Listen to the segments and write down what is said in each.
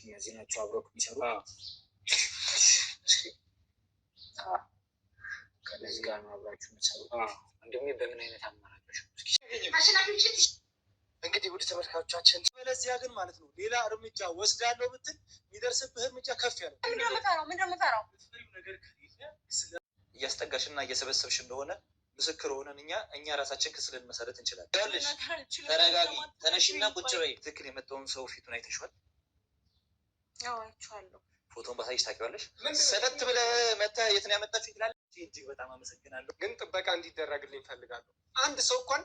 እነዚህ ናቸው አብረው የሚሰሩ ከነዚህ ጋር ነው አብራችሁ የምትሰሩ። ወንድሜ በምን አይነት አማራጮች እንግዲህ ውድ ተመልካቾቻችን፣ ስለዚያ ግን ማለት ነው ሌላ እርምጃ ወስዳለሁ ብትል የሚደርስብህ እርምጃ ከፍ ያለ እያስጠጋሽና እየሰበሰብሽ እንደሆነ ምስክር ሆነን እኛ ራሳችን ክስ ልንመሰረት እንችላለን። ተረጋጊ፣ ተነሽና ቁጭ በይ። ትክክል የመጣውን ሰው ፊቱን አይተሽዋል? አይቼዋለሁ። ፎቶን ባሳይሽ ታውቂዋለሽ? ሰተት ብለህ መተህ የት ነው ያመጣችው ይላል። እጅግ በጣም አመሰግናለሁ፣ ግን ጥበቃ እንዲደረግልኝ እፈልጋለሁ። አንድ ሰው እንኳን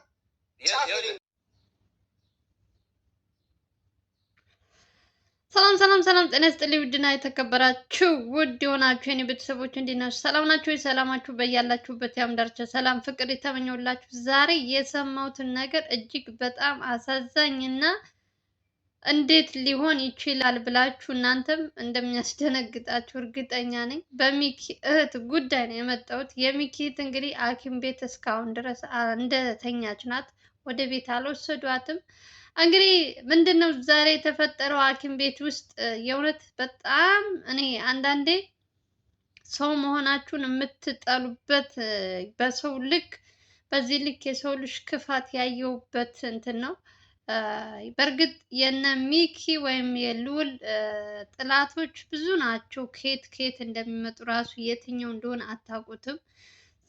ሰላም ጤና ይስጥልኝ። ውድና የተከበራችሁ ውድ የሆናችሁ የኔ ቤተሰቦች እንዴት ናችሁ? ሰላም ናችሁ? ሰላማችሁ በያላችሁበት ያም ዳርቻ ሰላም ፍቅር የተመኘሁላችሁ። ዛሬ የሰማሁትን ነገር እጅግ በጣም አሳዛኝና እንዴት ሊሆን ይችላል ብላችሁ እናንተም እንደሚያስደነግጣችሁ እርግጠኛ ነኝ። በሚኪ እህት ጉዳይ ነው የመጣሁት። የሚኪ እህት እንግዲህ ሐኪም ቤት እስካሁን ድረስ እንደተኛች ናት። ወደ ቤት አልወሰዷትም። እንግዲህ ምንድነው ዛሬ የተፈጠረው ሐኪም ቤት ውስጥ? የእውነት በጣም እኔ አንዳንዴ ሰው መሆናችሁን የምትጠሉበት በሰው ልክ በዚህ ልክ የሰው ልጅ ክፋት ያየሁበት እንትን ነው። በእርግጥ የነ ሚኪ ወይም የልዑል ጥላቶች ብዙ ናቸው። ከየት እንደሚመጡ ራሱ የትኛው እንደሆነ አታውቁትም።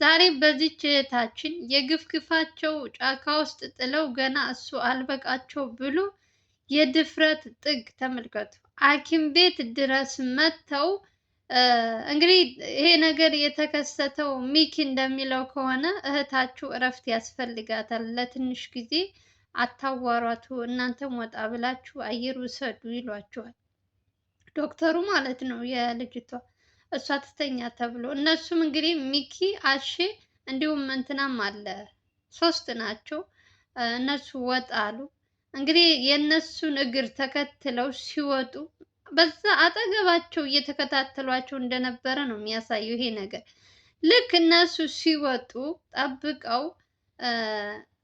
ዛሬ በዚች እህታችን የግፍ ግፋቸው ጫካ ውስጥ ጥለው ገና እሱ አልበቃቸው ብሎ የድፍረት ጥግ ተመልከቱ። ሐኪም ቤት ድረስ መጥተው እንግዲህ ይሄ ነገር የተከሰተው ሚኪ እንደሚለው ከሆነ እህታችሁ እረፍት ያስፈልጋታል፣ ለትንሽ ጊዜ አታዋሯቱ፣ እናንተም ወጣ ብላችሁ አየር ውሰዱ ይሏቸዋል። ዶክተሩ ማለት ነው የልጅቷ እሷ ትተኛ ተብሎ እነሱም እንግዲህ ሚኪ አሼ እንዲሁም እንትናም አለ ሶስት ናቸው። እነሱ ወጣ አሉ። እንግዲህ የእነሱን እግር ተከትለው ሲወጡ በዛ አጠገባቸው እየተከታተሏቸው እንደነበረ ነው የሚያሳየው ይሄ ነገር። ልክ እነሱ ሲወጡ ጠብቀው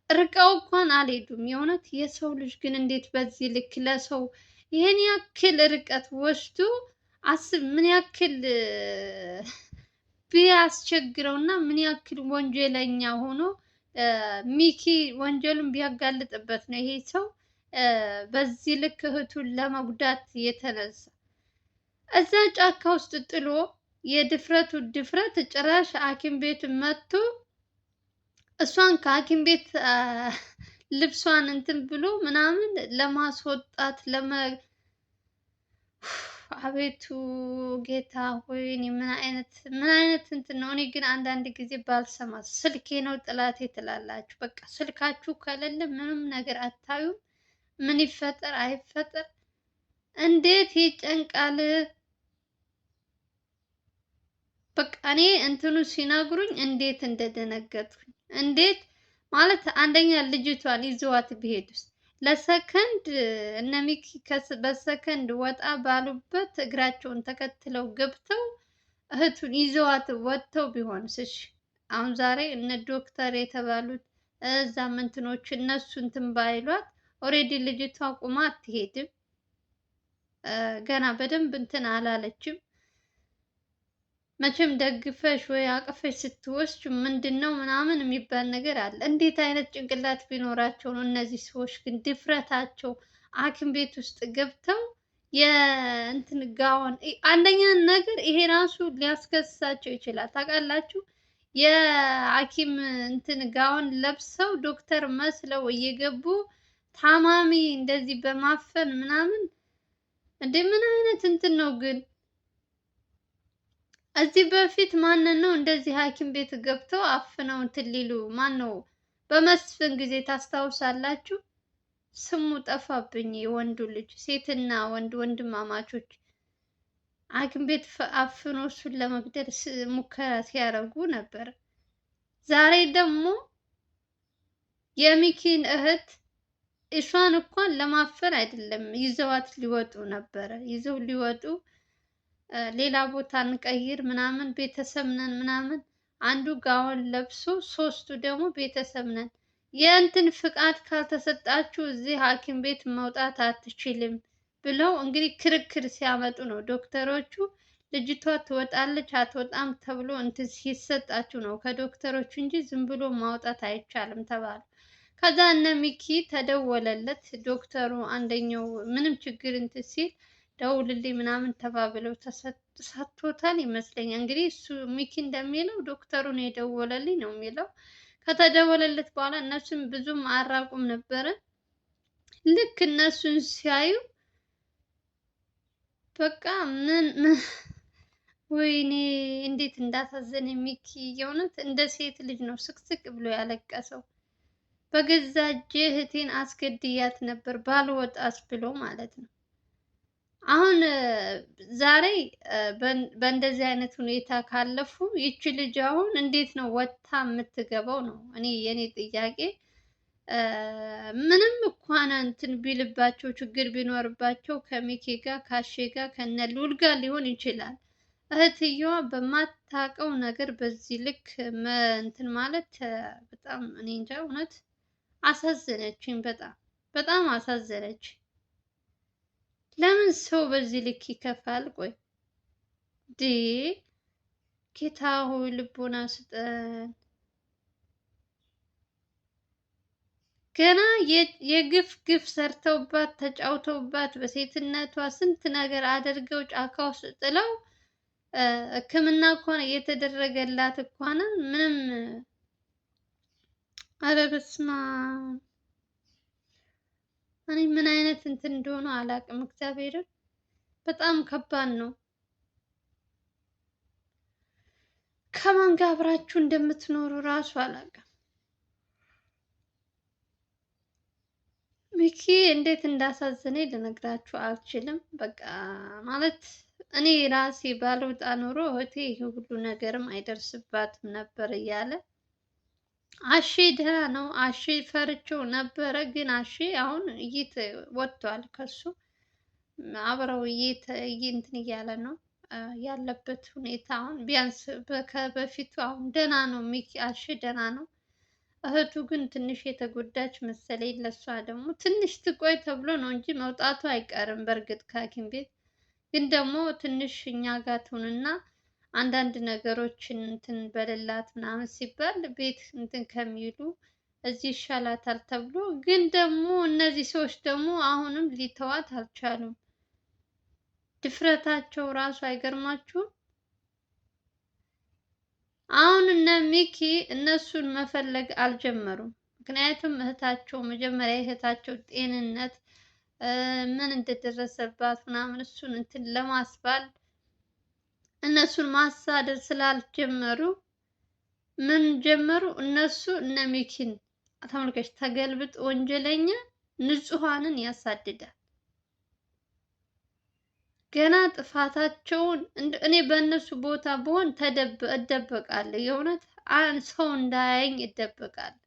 ርቀው እንኳን አልሄዱም። የእውነት የሰው ልጅ ግን እንዴት በዚህ ልክ ለሰው ይሄን ያክል ርቀት ወስዶ አስብ። ምን ያክል ቢያስቸግረው እና ምን ያክል ወንጀለኛ ሆኖ ሚኪ ወንጀሉን ቢያጋልጥበት ነው ይሄ ሰው በዚህ ልክ እህቱን ለመጉዳት የተነሳ እዛ ጫካ ውስጥ ጥሎ የድፍረቱ ድፍረት ጭራሽ ሐኪም ቤት መጥቶ እሷን ከሐኪም ቤት ልብሷን እንትን ብሎ ምናምን ለማስወጣት አቤቱ ጌታ ሆይ ምን አይነት እንትን ነው? እኔ ግን አንዳንድ ጊዜ ባልሰማ ስልኬ ነው ጥላቴ ትላላችሁ። በቃ ስልካችሁ ከሌለ ምንም ነገር አታዩም። ምን ይፈጠር አይፈጠር እንዴት ይጨንቃል። በቃ እኔ እንትኑ ሲነግሩኝ እንዴት እንደደነገጥኩኝ እንዴት ማለት አንደኛ ልጅቷን ይዘዋት ቢሄዱስ ለሰከንድ እነ ሚኪ በሰከንድ ወጣ ባሉበት እግራቸውን ተከትለው ገብተው እህቱን ይዘዋት ወጥተው ቢሆንስ? እሺ አሁን ዛሬ እነ ዶክተር የተባሉት እዛም እንትኖች እነሱ እንትን ባይሏት ኦሬዲ ልጅቷ ቁማ አትሄድም። ገና በደንብ እንትን አላለችም። መቼም ደግፈሽ ወይ አቅፈሽ ስትወስድ ምንድነው ምናምን የሚባል ነገር አለ። እንዴት አይነት ጭንቅላት ቢኖራቸው ነው እነዚህ ሰዎች ግን ድፍረታቸው። ሐኪም ቤት ውስጥ ገብተው የእንትን ጋውን አንደኛ ነገር ይሄ ራሱ ሊያስከስሳቸው ይችላል። ታውቃላችሁ የሐኪም እንትን ጋውን ለብሰው ዶክተር መስለው እየገቡ ታማሚ እንደዚህ በማፈን ምናምን ምን አይነት እንትን ነው ግን? እዚህ በፊት ማንን ነው እንደዚህ ሐኪም ቤት ገብተው አፍነው እንትን ሊሉ? ማን ነው? በመስፍን ጊዜ ታስታውሳላችሁ? ስሙ ጠፋብኝ። የወንዱ ልጅ ሴትና ወንድማማቾች ሐኪም ቤት አፍኖ እሱን ለመግደል ሙከራ ሲያደርጉ ነበር። ዛሬ ደግሞ የሚኪን እህት እሷን እንኳን ለማፈን አይደለም ይዘዋት ሊወጡ ነበረ። ይዘው ሊወጡ ሌላ ቦታ እንቀይር ምናምን ቤተሰብ ነን ምናምን፣ አንዱ ጋውን ለብሶ ሶስቱ ደግሞ ቤተሰብ ነን፣ የእንትን ፍቃድ ካልተሰጣችሁ እዚህ ሐኪም ቤት መውጣት አትችልም ብለው እንግዲህ ክርክር ሲያመጡ ነው ዶክተሮቹ ልጅቷ ትወጣለች አትወጣም ተብሎ እንትን ሲሰጣችሁ ነው ከዶክተሮቹ እንጂ ዝም ብሎ ማውጣት አይቻልም ተባሉ። ከዛ እነ ሚኪ ተደወለለት ዶክተሩ አንደኛው ምንም ችግር እንትን ሲል ደውልልኝ ምናምን ተባብለው ተሰጥቶታል ይመስለኛል። እንግዲህ እሱ ሚኪ እንደሚለው ዶክተሩ ነው የደወለልኝ ነው የሚለው። ከተደወለለት በኋላ እነሱም ብዙም አራቁም ነበረ። ልክ እነሱን ሲያዩ በቃ ምን ወይኔ እንዴት እንዳሳዘነ ሚኪ የእውነት እንደ ሴት ልጅ ነው ስቅስቅ ብሎ ያለቀሰው። በገዛ እጄ እህቴን አስገድያት ነበር ባልወጣስ ብሎ ማለት ነው። አሁን ዛሬ በእንደዚህ አይነት ሁኔታ ካለፉ ይቺ ልጅ አሁን እንዴት ነው ወጥታ የምትገባው ነው እኔ የኔ ጥያቄ። ምንም እንኳን እንትን ቢልባቸው ችግር ቢኖርባቸው ከሚኪ ጋር ካሼ ጋር ከነ ልዑል ጋር ሊሆን ይችላል። እህትየዋ በማታውቀው ነገር በዚህ ልክ እንትን ማለት በጣም እኔ እንጃ እውነት አሳዘነችኝ። በጣም በጣም አሳዘነች። ለምን ሰው በዚህ ልክ ይከፋል? ቆይ ዲ ጌታ ሆይ ልቦና ስጠን። ገና የግፍ ግፍ ሰርተውባት ተጫውተውባት በሴትነቷ ስንት ነገር አድርገው ጫካ ውስጥ ጥለው ሕክምና እንኳን እየተደረገላት እንኳን ምንም ኧረ በስመ አብ እኔ ምን አይነት እንትን እንደሆነ አላውቅም። እግዚአብሔርን በጣም ከባድ ነው። ከማን ጋር አብራችሁ እንደምትኖሩ እራሱ አላውቅም። ሚኪ እንዴት እንዳሳዘነኝ ልነግራችሁ አልችልም። በቃ ማለት እኔ ራሴ ባልወጣ ኖሮ እህቴ ይሄ ሁሉ ነገርም አይደርስባትም ነበር እያለ አሼ ደህና ነው። አሼ ፈርቼው ነበረ፣ ግን አሼ አሁን ወጥቷል። ከሱ አብረው እንትን እያለ ነው ያለበት ሁኔታ። አሁን ቢያንስ በፊቱ አሁን ደህና ነው። ሚኪ አሼ ደህና ነው። እህቱ ግን ትንሽ የተጎዳች መሰለኝ። ለሷ ደግሞ ትንሽ ትቆይ ተብሎ ነው እንጂ መውጣቱ አይቀርም። በእርግጥ ከሐኪም ቤት ግን ደግሞ ትንሽ እኛ ጋር ትሁንና አንዳንድ ነገሮችን እንትን በሌላት ምናምን ሲባል ቤት እንትን ከሚሉ እዚህ ይሻላታል ተብሎ፣ ግን ደግሞ እነዚህ ሰዎች ደግሞ አሁንም ሊተዋት አልቻሉም። ድፍረታቸው ራሱ አይገርማችሁም? አሁን እነ ሚኪ እነሱን መፈለግ አልጀመሩም። ምክንያቱም እህታቸው መጀመሪያ የእህታቸው ጤንነት ምን እንደደረሰባት ምናምን እሱን እንትን ለማስባል እነሱን ማሳደድ ስላልጀመሩ ምን ጀመሩ? እነሱ እነ ሚኪን ተመልከች፣ ተገልብጥ ወንጀለኛ ንጹሐንን ያሳድዳል። ገና ጥፋታቸውን እኔ በእነሱ ቦታ ብሆን እደበቃለሁ። የእውነት ሰው እንዳያየኝ እደበቃለሁ።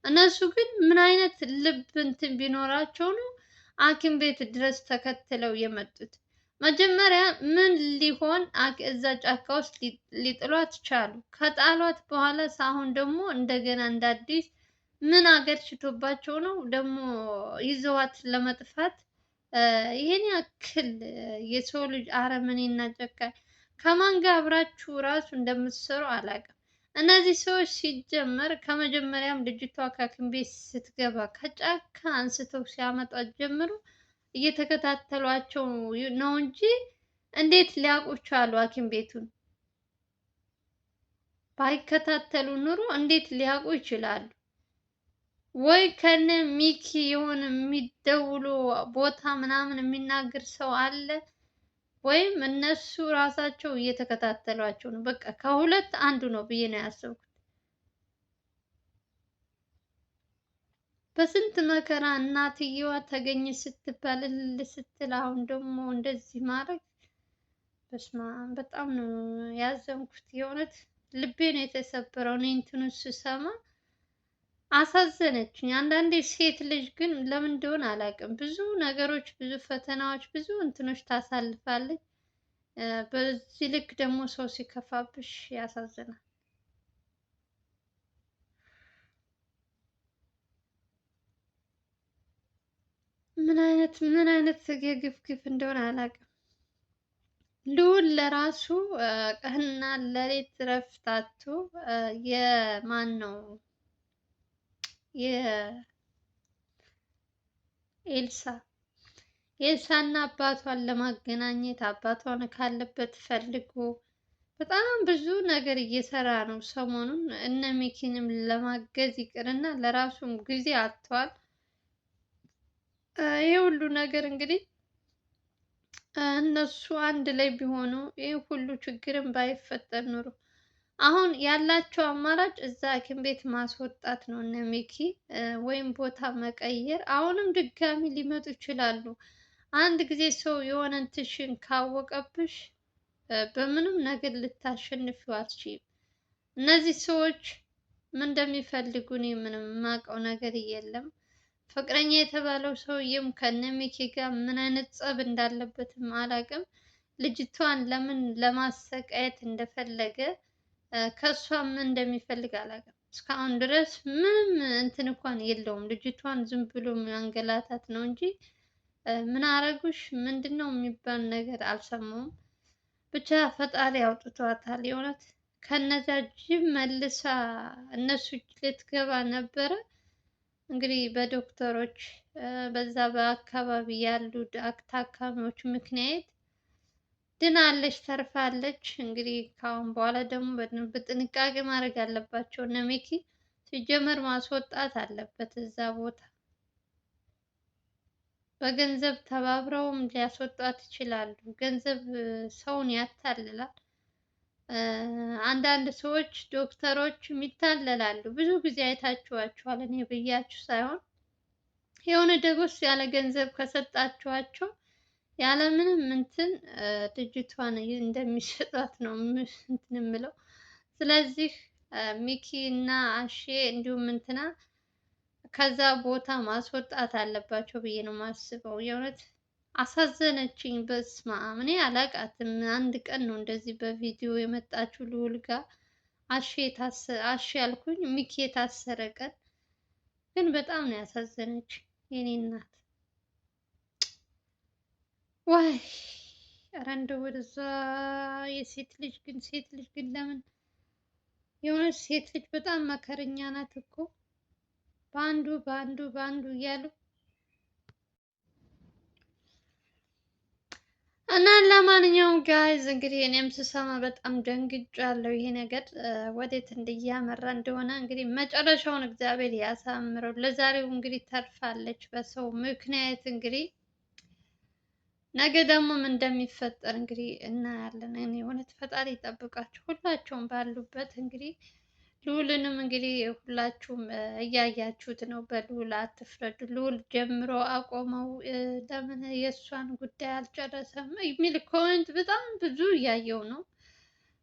እነሱ ግን ምን አይነት ልብ እንትን ቢኖራቸው ነው ሐኪም ቤት ድረስ ተከትለው የመጡት? መጀመሪያ ምን ሊሆን እዛ ጫካ ውስጥ ሊጥሏት ቻሉ? ከጣሏት በኋላ አሁን ደግሞ እንደገና እንደ አዲስ ምን አገርሽቶባቸው ነው ደግሞ ይዘዋት ለመጥፋት? ይሄን ያክል የሰው ልጅ አረመኔና ጨካኝ ከማን ጋር አብራችሁ ራሱ እንደምትሰሩ አላውቅም። እነዚህ ሰዎች ሲጀመር ከመጀመሪያም ልጅቷ ከሐኪም ቤት ስትገባ ከጫካ አንስተው ሲያመጧት ጀምሮ እየተከታተሏቸው ነው እንጂ እንዴት ሊያውቁ ቻሉ? ሐኪም ቤቱን ባይከታተሉ ኑሮ እንዴት ሊያውቁ ይችላሉ? ወይ ከነ ሚኪ የሆነ የሚደውሉ ቦታ ምናምን የሚናገር ሰው አለ፣ ወይም እነሱ ራሳቸው እየተከታተሏቸው ነው። በቃ ከሁለት አንዱ ነው ብዬ ነው ያሰብኩት። በስንት መከራ እናትየዋ ተገኘች ስትባል እልል ስትል፣ አሁን ደግሞ እንደዚህ ማድረግ በስመ አብ በጣም ነው ያዘንኩት። የእውነት ልቤ ነው የተሰበረው። እኔ እንትኑን ስሰማ አሳዘነችኝ። አንዳንዴ ሴት ልጅ ግን ለምን እንደሆነ አላውቅም፣ ብዙ ነገሮች፣ ብዙ ፈተናዎች፣ ብዙ እንትኖች ታሳልፋለች። በዚህ ልክ ደግሞ ሰው ሲከፋብሽ ያሳዝናል። ምን አይነት የግፍ ግፍ እንደሆነ አላውቅም። ልዑል ለራሱ ቀንና ሌሊት እረፍት አጥቶ የማን ነው የኤልሳ ኤልሳና አባቷን ለማገናኘት አባቷን ካለበት ፈልጎ በጣም ብዙ ነገር እየሰራ ነው። ሰሞኑን እነ ሚኪንም ለማገዝ ይቅርና ለራሱም ጊዜ አጥቷል። ይህ ሁሉ ነገር እንግዲህ እነሱ አንድ ላይ ቢሆኑ ይህ ሁሉ ችግርን ባይፈጠር ኑሮ አሁን ያላቸው አማራጭ እዛ ሐኪም ቤት ማስወጣት ነው እነ ሚኪ ወይም ቦታ መቀየር። አሁንም ድጋሚ ሊመጡ ይችላሉ። አንድ ጊዜ ሰው የሆነ እንትሽን ካወቀብሽ በምንም ነገር ልታሸንፊው አትችይም። እነዚህ ሰዎች ምን እንደሚፈልጉ እኔ ምንም የማውቀው ነገር የለም። ፍቅረኛ የተባለው ሰውዬም ከነ ሚኪ ጋር ምን አይነት ጸብ እንዳለበትም አላውቅም። ልጅቷን ለምን ለማሰቃየት እንደፈለገ ከእሷ ምን እንደሚፈልግ አላውቅም። እስካሁን ድረስ ምንም እንትን እንኳን የለውም። ልጅቷን ዝም ብሎ የሚያንገላታት ነው እንጂ ምን አረጉሽ ምንድን ነው የሚባል ነገር አልሰማሁም። ብቻ ፈጣሪ አውጥቷታል። የእውነት ከነዛ ጅብ መልሳ እነሱ እጅ ልትገባ ነበረ። እንግዲህ በዶክተሮች በዛ በአካባቢ ያሉ ታካሚዎች ምክንያት ድናለች፣ ተርፋለች። እንግዲህ ከአሁን በኋላ ደግሞ በጥንቃቄ ማድረግ አለባቸው። እነ ሚኪ ሲጀመር ማስወጣት አለበት እዛ ቦታ። በገንዘብ ተባብረውም ሊያስወጧት ይችላሉ። ገንዘብ ሰውን ያታልላል። አንዳንድ ሰዎች ዶክተሮች ይታለላሉ። ብዙ ጊዜ አይታችኋቸዋል። እኔ ብያችሁ ሳይሆን የሆነ ደጎስ ያለ ገንዘብ ከሰጣችኋቸው ያለምንም እንትን ልጅቷን እንደሚሸጧት ነው እንትን የምለው። ስለዚህ ሚኪ እና አሼ እንዲሁም እንትና ከዛ ቦታ ማስወጣት አለባቸው ብዬ ነው የማስበው። የእውነት አሳዘነችኝ። በስመ አብ እኔ አላቃትም። አንድ ቀን ነው እንደዚህ በቪዲዮ የመጣችው ልዑል ጋር አሼ ያልኩኝ ሚኪ የታሰረ ቀን ግን በጣም ነው ያሳዘነች የኔ እናት። ዋይ ኧረ እንደው ወደዛ ሴት ልጅ ግን ለምን የሆነች ሴት ልጅ በጣም መከረኛ ናት እኮ በአንዱ እያሉ እና ለማንኛውም ጋይዝ እንግዲህ እኔም ስሰማ በጣም ደንግጫለሁ። ይሄ ነገር ወዴት እያመራ እንደሆነ እንግዲህ መጨረሻውን እግዚአብሔር ያሳምረው። ለዛሬው እንግዲህ ተርፋለች በሰው ምክንያት። እንግዲህ ነገ ደግሞ ምን እንደሚፈጠር እንግዲህ እናያለን። እኔ እውነት ፈጣሪ ይጠብቃቸው ሁላቸውም ባሉበት። እንግዲህ ልዑልንም እንግዲህ ሁላችሁም እያያችሁት ነው። በልዑል አትፍረዱ። ልዑል ጀምሮ አቆመው ለምን የእሷን ጉዳይ አልጨረሰም የሚል ኮሜንት በጣም ብዙ እያየው ነው።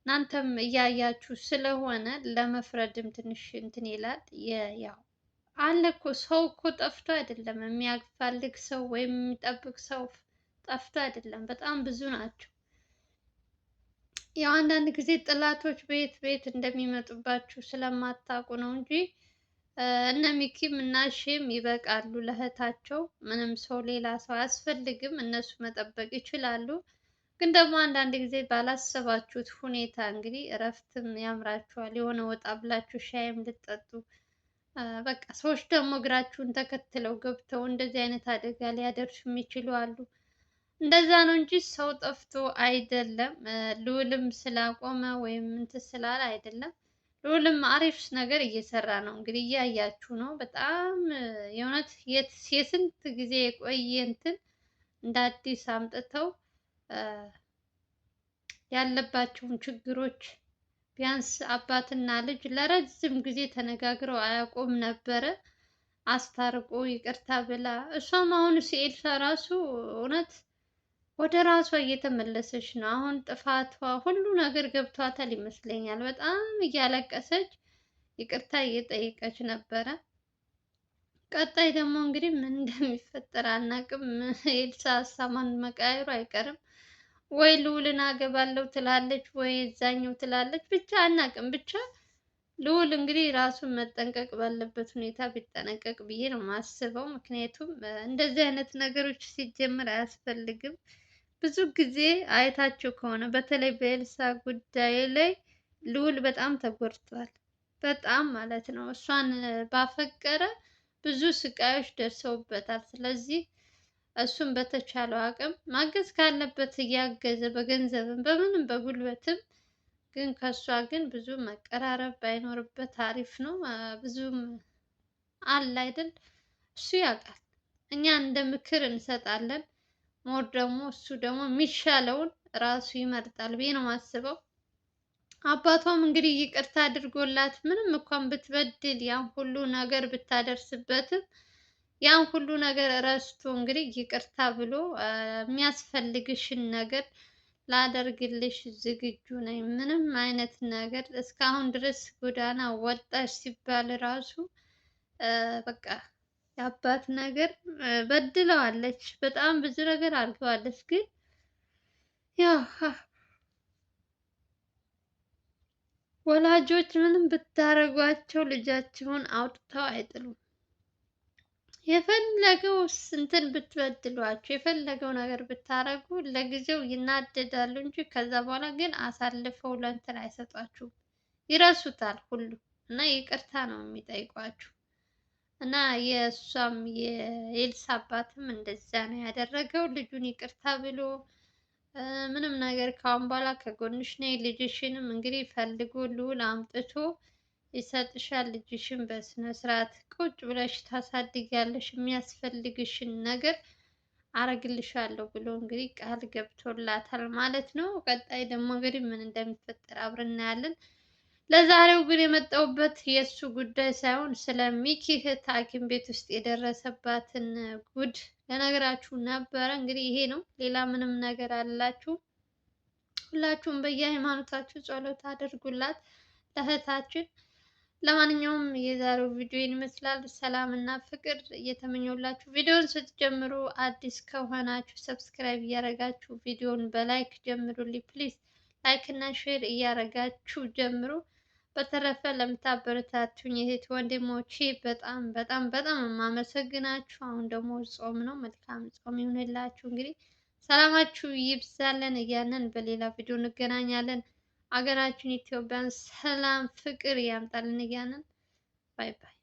እናንተም እያያችሁ ስለሆነ ለመፍረድም ትንሽ እንትን ይላል። ያው አለ እኮ ሰው እኮ ጠፍቶ አይደለም የሚያፋልግ ሰው ወይም የሚጠብቅ ሰው ጠፍቶ አይደለም። በጣም ብዙ ናቸው። ያው አንዳንድ ጊዜ ጥላቶች ቤት እንደሚመጡባችሁ ስለማታውቁ ነው እንጂ እነ ሚኪም እና አሼም ይበቃሉ ለእህታቸው። ምንም ሰው ሌላ ሰው አያስፈልግም። እነሱ መጠበቅ ይችላሉ። ግን ደግሞ አንዳንድ ጊዜ ባላሰባችሁት ሁኔታ እንግዲህ እረፍትም ያምራችኋል። የሆነ ወጣ ብላችሁ ሻይም ልጠጡ በቃ ሰዎች ደግሞ እግራችሁን ተከትለው ገብተው እንደዚህ አይነት አደጋ ሊያደርሱ የሚችሉ አሉ። እንደዛ ነው እንጂ ሰው ጠፍቶ አይደለም። ልዑልም ስላቆመ ወይም እንትን ስላለ አይደለም። ልዑልም አሪፍ ነገር እየሰራ ነው። እንግዲህ እያያችሁ ነው። በጣም የእውነት የስንት ጊዜ የቆየ እንትን እንደ አዲስ አምጥተው ያለባቸውን ችግሮች ቢያንስ አባትና ልጅ ለረጅም ጊዜ ተነጋግረው አያውቁም ነበረ። አስታርቆ ይቅርታ ብላ እሷም አሁን ኤልሳ ራሱ እውነት ወደ ራሷ እየተመለሰች ነው። አሁን ጥፋቷ ሁሉ ነገር ገብቷታል ይመስለኛል። በጣም እያለቀሰች ይቅርታ እየጠየቀች ነበረ። ቀጣይ ደግሞ እንግዲህ ምን እንደሚፈጠር አናውቅም። ኤልሳ ሀሳቧን መቃየሩ አይቀርም። ወይ ልዑልን አገባለሁ ትላለች፣ ወይ እዛኛው ትላለች። ብቻ አናውቅም። ብቻ ልዑል እንግዲህ ራሱን መጠንቀቅ ባለበት ሁኔታ ቢጠነቀቅ ብዬ ነው የማስበው። ምክንያቱም እንደዚህ አይነት ነገሮች ሲጀምር አያስፈልግም። ብዙ ጊዜ አይታችሁ ከሆነ በተለይ በኤልሳ ጉዳይ ላይ ልዑል በጣም ተጎድቷል። በጣም ማለት ነው። እሷን ባፈቀረ ብዙ ስቃዮች ደርሰውበታል። ስለዚህ እሱም በተቻለው አቅም ማገዝ ካለበት እያገዘ በገንዘብም በምንም በጉልበትም ግን ከእሷ ግን ብዙ መቀራረብ ባይኖርበት አሪፍ ነው። ብዙም አለ አይደል? እሱ ያውቃል። እኛ እንደ ምክር እንሰጣለን። ሞር ደግሞ እሱ ደግሞ የሚሻለውን ራሱ ይመርጣል ብዬ ነው የማስበው። አባቷም እንግዲህ ይቅርታ አድርጎላት ምንም እንኳን ብትበድል ያን ሁሉ ነገር ብታደርስበትም ያን ሁሉ ነገር ረስቶ እንግዲህ ይቅርታ ብሎ የሚያስፈልግሽን ነገር ላደርግልሽ ዝግጁ ነኝ፣ ምንም አይነት ነገር እስካሁን ድረስ ጎዳና ወጣሽ ሲባል ራሱ በቃ የአባት ነገር በድለዋለች፣ በጣም ብዙ ነገር አድርገዋለች። ግን ያው ወላጆች ምንም ብታረጓቸው ልጃቸውን አውጥተው አይጥሉም። የፈለገው እንትን ብትበድሏቸው የፈለገው ነገር ብታረጉ ለጊዜው ይናደዳሉ እንጂ ከዛ በኋላ ግን አሳልፈው ለእንትን አይሰጧችሁም። ይረሱታል ሁሉ እና ይቅርታ ነው የሚጠይቋችሁ። እና የእሷም የኤልሳ አባትም እንደዛ ነው ያደረገው። ልጁን ይቅርታ ብሎ ምንም ነገር ካሁን በኋላ ከጎንሽ ነኝ፣ ልጅሽንም እንግዲህ ፈልጎ ልዑል አምጥቶ ይሰጥሻል። ልጅሽን በስነ ስርዓት ቁጭ ብለሽ ታሳድጊያለሽ፣ የሚያስፈልግሽን ነገር አረግልሻለሁ ብሎ እንግዲህ ቃል ገብቶላታል ማለት ነው። ቀጣይ ደግሞ እንግዲህ ምን እንደሚፈጠር አብረን እናያለን። ለዛሬው ግን የመጣሁበት የእሱ ጉዳይ ሳይሆን ስለ ሚኪ እህት ሐኪም ቤት ውስጥ የደረሰባትን ጉድ ለነገራችሁ ነበረ። እንግዲህ ይሄ ነው፣ ሌላ ምንም ነገር አላችሁ። ሁላችሁም በየሃይማኖታችሁ ጸሎት አድርጉላት ለእህታችን። ለማንኛውም የዛሬው ቪዲዮ ይመስላል። ሰላም እና ፍቅር እየተመኘሁላችሁ ቪዲዮውን ስትጀምሩ አዲስ ከሆናችሁ ሰብስክራይብ እያደረጋችሁ ቪዲዮውን በላይክ ጀምሩልኝ ፕሊዝ። ላይክ እና ሼር እያደረጋችሁ ጀምሩ። በተረፈ ለምታበረታቱኝ የእህት ወንድሞቼ በጣም በጣም በጣም የማመሰግናችሁ። አሁን ደግሞ ጾም ነው። መልካም ጾም ይሁንላችሁ። እንግዲህ ሰላማችሁ ይብዛለን እያለን በሌላ ቪዲዮ እንገናኛለን። አገራችን ኢትዮጵያን ሰላም ፍቅር ያምጣልን እያለን ባይ ባይ።